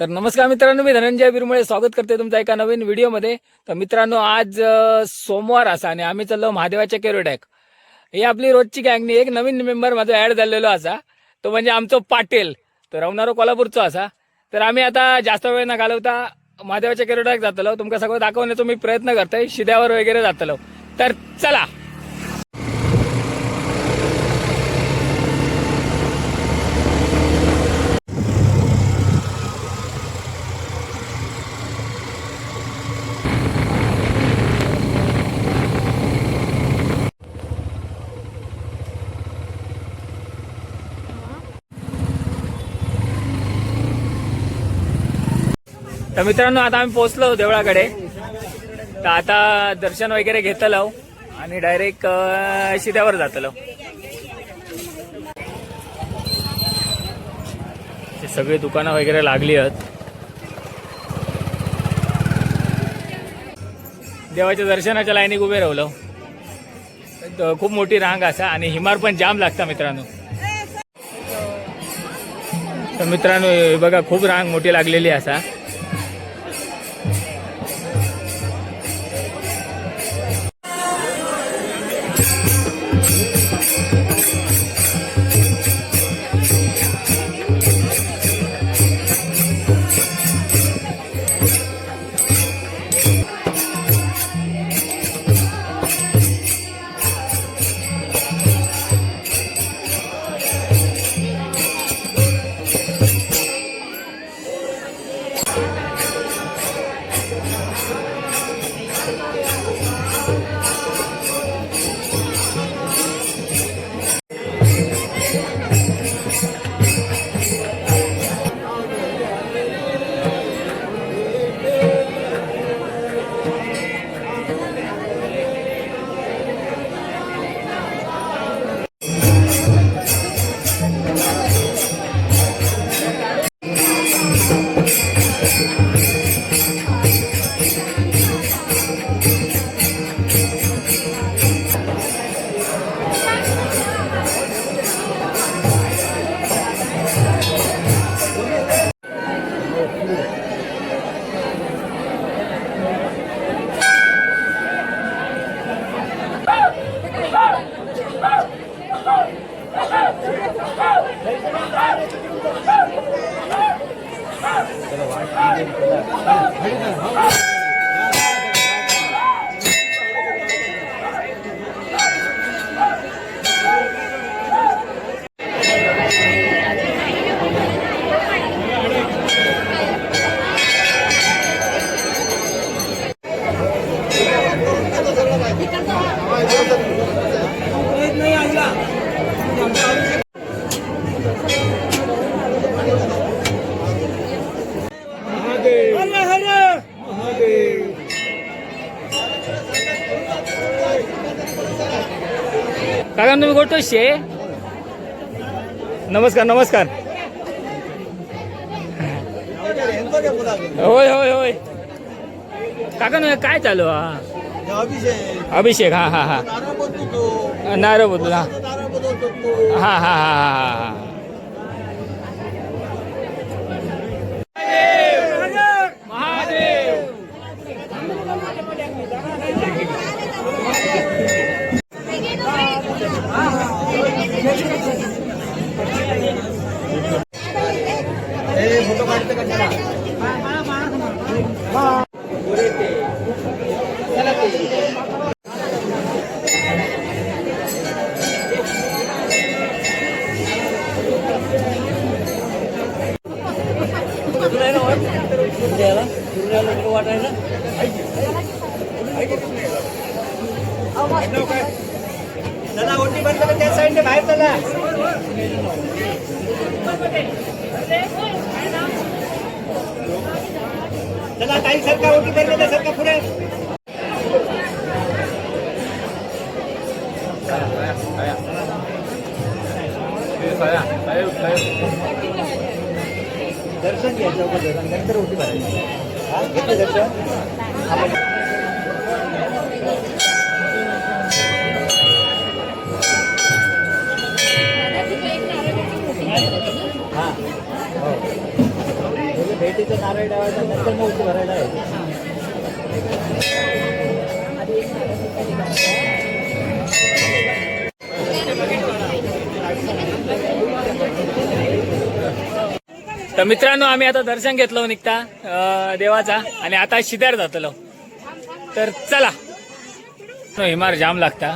तर नमस्कार मित्रांनो, मी धनंजय बिरमुळे स्वागत करते तुमचं एका नवीन व्हिडिओमध्ये. तर मित्रांनो, आज सोमवार असा आणि आम्ही चाललो महादेवाच्या केरोडॅक. ही आपली रोजची गँगनी एक नवीन मेंबर माझा ऍड झालेलो असा, तो म्हणजे आमचो पाटील. तो राहणारो कोल्हापूरचो असा. तर आम्ही आता जास्त वेळ न घालवता महादेवाच्या केरोडॅक जातलो. तुमका सगळं दाखवण्याचा मी प्रयत्न करतोय, शिद्यावर वगैरे जातलो. तर चला. तर मित्रांनो, आता आम्ही पोहोचलो देवळाकडे. तर आता दर्शन वगैरे घेतलो आणि डायरेक्ट शिद्यावर जातलो. सगळी दुकानं वगैरे लागली आहेत. देवाच्या दर्शनाच्या लाईनीक उभे राहिलो. खूप मोठी रांग असा आणि हिमार पण जाम लागता मित्रांनो. तर मित्रांनो, हे बघा, खूप रांग मोठी लागलेली असा. काका, तुम्ही कुठं शे? नमस्कार नमस्कार. होय होय होय. काका, काय चालू हा? अभिषेक. हा हा हा. नारळ बदलू. हा हा हा हा. चला, ओटी बंद कर, त्या साईडने बाहेर चला. चला, काही सरका, ओटी बंद सरका पुढे. दर्शन घ्यायचं, नंतर ओटी भरायची. घेतलं दर्शन. भेटी नारळ ठेवायचा नंतर मग उशी भरायला आहे. तर मित्रांनो आम्ही आता दर्शन घेतलं निघता देवाचा आणि आता शिद्यार जातलो. तर चला हिमार जाम लागता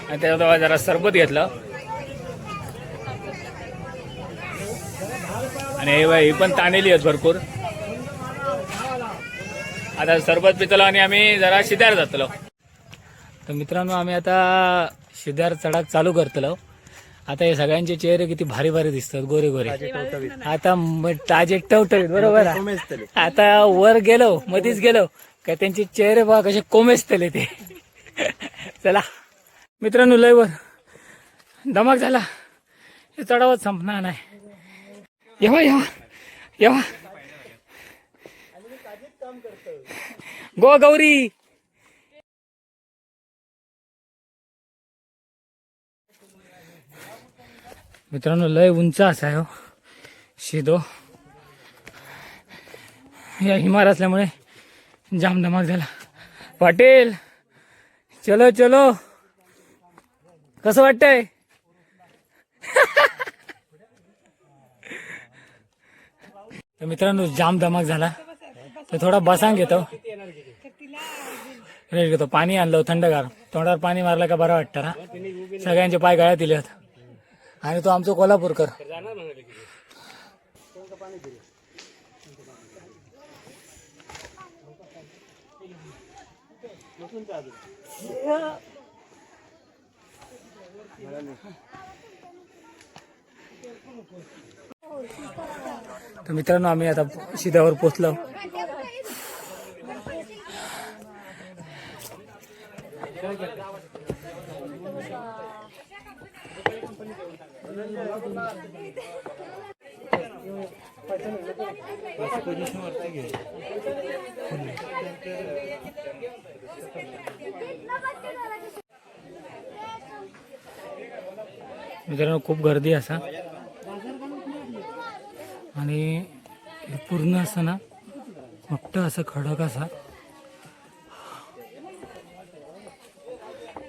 आणि त्याच्या जरा सरबत घेतलं आणि ही पण ताणेली आहेत भरपूर. आता सरबत पितलो आणि आम्ही जरा शिद्यार जातलो. तर मित्रांनो आम्ही आता शिद्यार चढाक चालू करतलो. आता हे सगळ्यांचे चेहरे किती भारी भारी दिसतात, गोरे गोरे. आता ताजे टवटवीत बरोबर. आता वर गेलो मधीच गेलो का त्यांचे चेहरे बघा कसे कोमेजतले ते. चला मित्रांनो लय वर धमाक झाला. हे चढावत संपणार नाही. येवा येवा येवा गो गौरी. मित्रांनो लय उंच असा आहे हो शिदो. या हिमार असल्यामुळे जाम धमाक झाला. पाटील चलो चलो कसं वाटतंय? तर मित्रांनो जाम धमाक झाला. तर थोडा बसांग घेतो, रेस्ट घेतो. पाणी आणलं थंडगार, तोंडावर पाणी मारलं का बरं वाटतं ना. सगळ्यांचे पाय गळ्यात दिले आहेत. आणि तो आमचा कोल्हापूरकर. तर मित्रांनो आम्ही आता शिद्यावर पोचलो. मित्रांनो खूप गर्दी असा आणि पूर्ण असं ना मोठं असं खडक असा.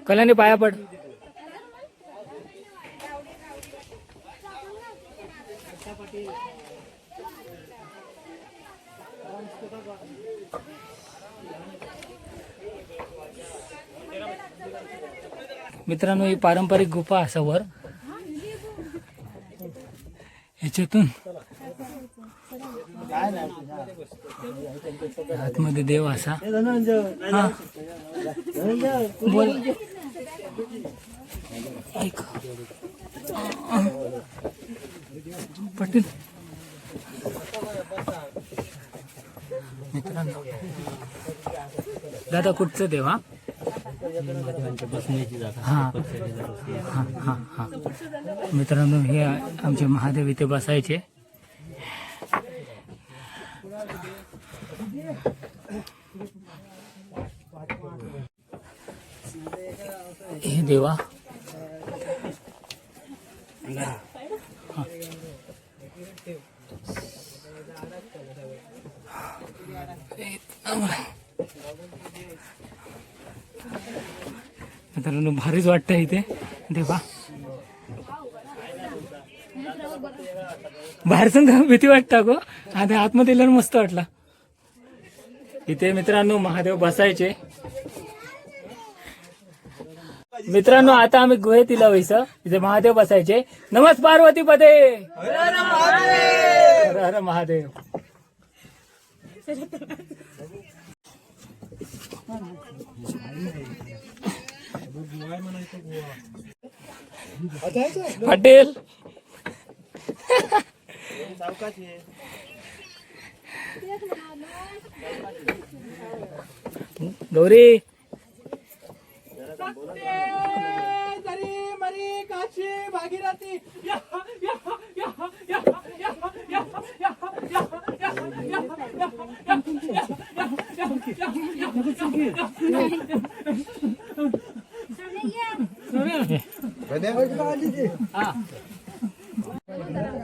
कल्याणी पाया पड. मित्रांनो ही पारंपरिक गुफा असा वर ह्याच्यातून आतमध्ये देव असा. हा बोल ऐक पाटील. मित्रांनो दादा कुठचं देव? हा हा हा हा मित्रांनो हे आमचे महादेव इथे बसायचे. हे देवा मित्रांनो भारीच वाटतं इथे देवा. बाहेरचं भीती वाटतं गो, आता आतमध्ये गेल्यावर मस्त वाटला. इथे मित्रांनो महादेव बसायचे. मित्रांनो आता आम्ही गुहेत इला व्हायचं, इथे महादेव बसायचे. नमस् पार्वती पदे, हर हर महादेव. पाटील गौरी भागीरथी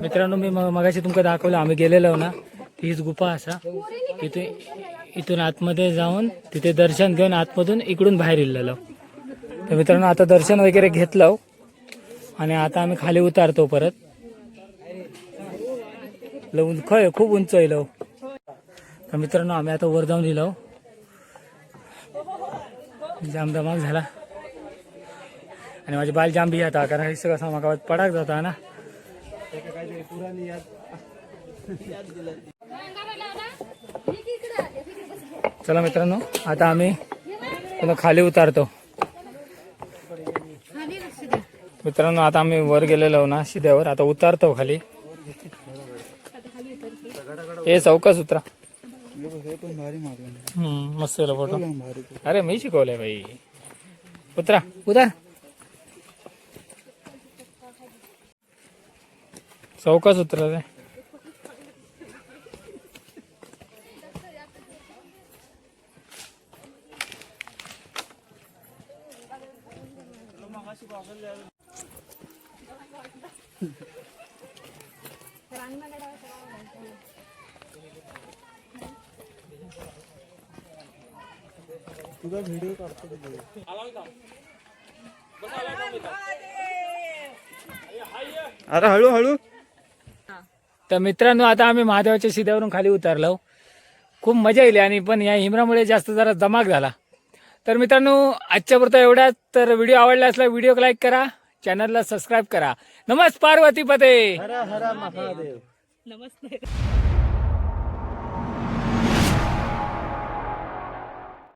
मित्रांनो मी मगाशी तुमका दाखवलं आम्ही गेलेलो ना तीच गुफा असा इथून आतमध्ये जाऊन तिथे दर्शन घेऊन आतमधून इकडून बाहेर इल्लेलो. तर मित्रांनो आता दर्शन वगैरे घेतलं आणि आता आम्ही खाली उतारतो परत. खय खूप उंच येलो. तर मित्रांनो आम्ही आता वर जाऊन लिहिलो. जाम धमाक झाला आणि माझे बाल जाम बी आता कारण हे सगळं सामान पडाक जाता ना. चला मित्रांनो आता आम्ही पुन्हा खाली उतारतो. मित्रांनो आता आम्ही वर गेलेलो ना शिद्यावर, आता उतारतो खाली. हे चौकस उतरा. मस्त फोटो. अरे मी शिकवलंय भाई. उतरा उतार. चौकस उतरा रे. तुझा व्हिडिओ काढतो. अरे हळूहळू. तर मित्रांनो आता आम्ही महादेवाच्या शिद्यावरून खाली उतरलो. खूप मजा येईल आणि पण या हिमरामुळे जास्त जरा धमाक झाला. तर मित्रांनो आजच्या पुरता एवढ्याच. तर व्हिडिओ आवडला असला व्हिडिओ लाईक करा, चॅनलला सबस्क्राईब करा. नमस्कार पार्वती पते. हर हर महादेव. नमस्ते.